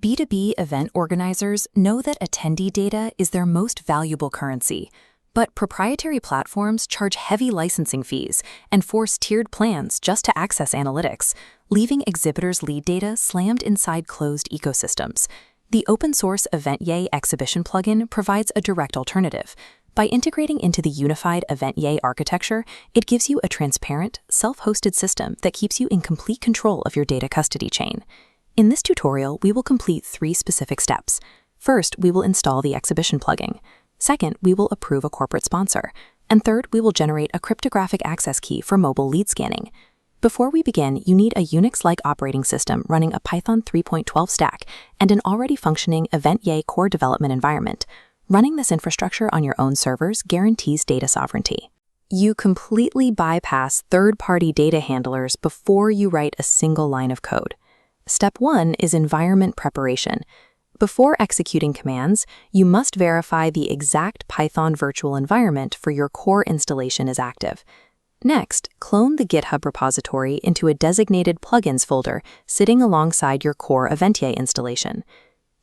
B2B event organizers know that attendee data is their most valuable currency, but proprietary platforms charge heavy licensing fees and force tiered plans just to access analytics, leaving exhibitors' lead data slammed inside closed ecosystems. The open-source Eventyay Exhibition plugin provides a direct alternative. By integrating into the unified Eventyay architecture, it gives you a transparent, self-hosted system that keeps you in complete control of your data custody chain. In this tutorial, we will complete 3 specific steps. First, we will install the Exhibition plugin. Second, we will approve a corporate sponsor. And third, we will generate a cryptographic access key for mobile lead scanning. Before we begin, you need a Unix-like operating system running a Python 3.12 stack and an already functioning Eventyay core development environment. Running this infrastructure on your own servers guarantees data sovereignty. You completely bypass third-party data handlers before you write a single line of code. Step 1 is environment preparation. Before executing commands, you must verify the exact Python virtual environment for your core installation is active. Next, clone the GitHub repository into a designated plugins folder sitting alongside your core Eventyay installation.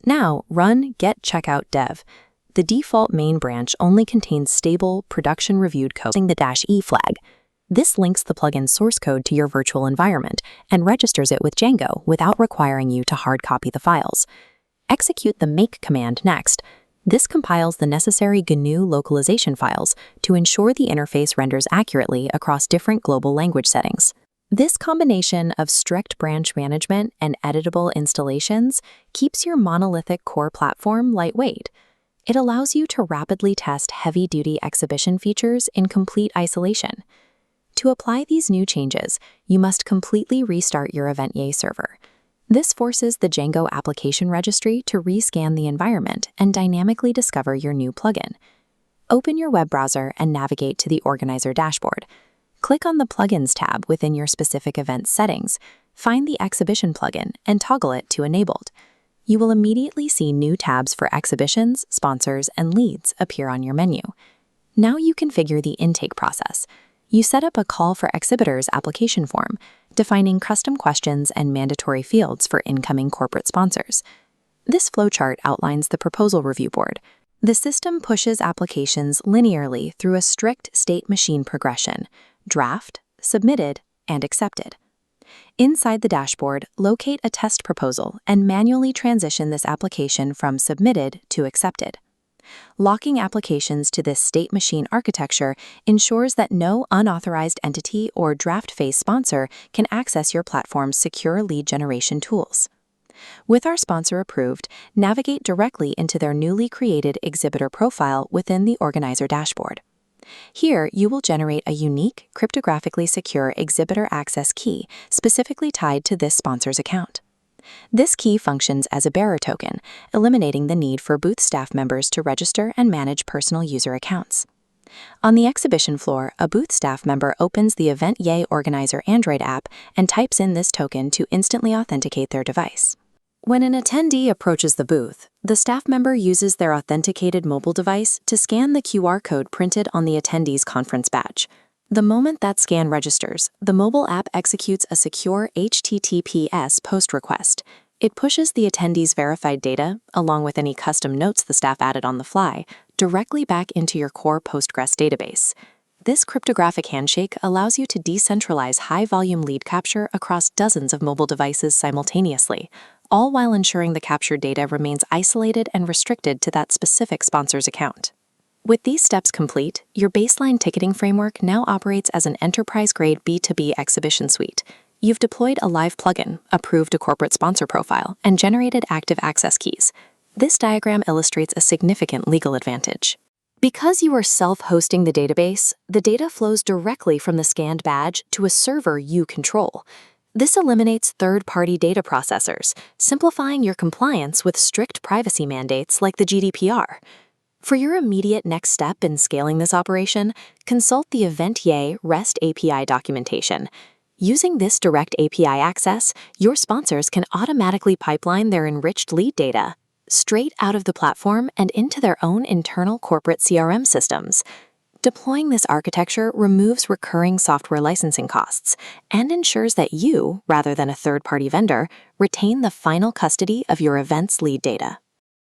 Now, run get checkout dev. The default main branch only contains stable, production-reviewed code using the -e flag. This links the plugin's source code to your virtual environment and registers it with Django without requiring you to hard copy the files. Execute the make command next. This compiles the necessary GNU localization files to ensure the interface renders accurately across different global language settings. This combination of strict branch management and editable installations keeps your monolithic core platform lightweight. It allows you to rapidly test heavy-duty exhibition features in complete isolation. To apply these new changes, you must completely restart your Eventyay server. This forces the Django application registry to rescan the environment and dynamically discover your new plugin. Open your web browser and navigate to the Organizer dashboard. Click on the Plugins tab within your specific event settings, find the Exhibition plugin, and toggle it to Enabled. You will immediately see new tabs for exhibitions, sponsors, and leads appear on your menu. Now you configure the intake process. You set up a Call for Exhibitors application form, defining custom questions and mandatory fields for incoming corporate sponsors. This flowchart outlines the proposal review board. The system pushes applications linearly through a strict state machine progression: draft, submitted, and accepted. Inside the dashboard, locate a test proposal and manually transition this application from submitted to accepted. Locking applications to this state machine architecture ensures that no unauthorized entity or draft phase sponsor can access your platform's secure lead generation tools. With our sponsor approved, navigate directly into their newly created exhibitor profile within the Organizer dashboard. Here, you will generate a unique, cryptographically secure exhibitor access key specifically tied to this sponsor's account. This key functions as a bearer token, eliminating the need for booth staff members to register and manage personal user accounts. On the exhibition floor, a booth staff member opens the Eventyay Organizer Android app and types in this token to instantly authenticate their device. When an attendee approaches the booth, the staff member uses their authenticated mobile device to scan the QR code printed on the attendee's conference badge. The moment that scan registers, the mobile app executes a secure HTTPS post request. It pushes the attendee's verified data, along with any custom notes the staff added on the fly, directly back into your core Postgres database. This cryptographic handshake allows you to decentralize high-volume lead capture across dozens of mobile devices simultaneously, all while ensuring the captured data remains isolated and restricted to that specific sponsor's account. With these steps complete, your baseline ticketing framework now operates as an enterprise-grade B2B exhibition suite. You've deployed a live plugin, approved a corporate sponsor profile, and generated active access keys. This diagram illustrates a significant legal advantage. Because you are self-hosting the database, the data flows directly from the scanned badge to a server you control. This eliminates third-party data processors, simplifying your compliance with strict privacy mandates like the GDPR. For your immediate next step in scaling this operation, consult the Eventyay REST API documentation. Using this direct API access, your sponsors can automatically pipeline their enriched lead data straight out of the platform and into their own internal corporate CRM systems. Deploying this architecture removes recurring software licensing costs and ensures that you, rather than a third-party vendor, retain the final custody of your event's lead data.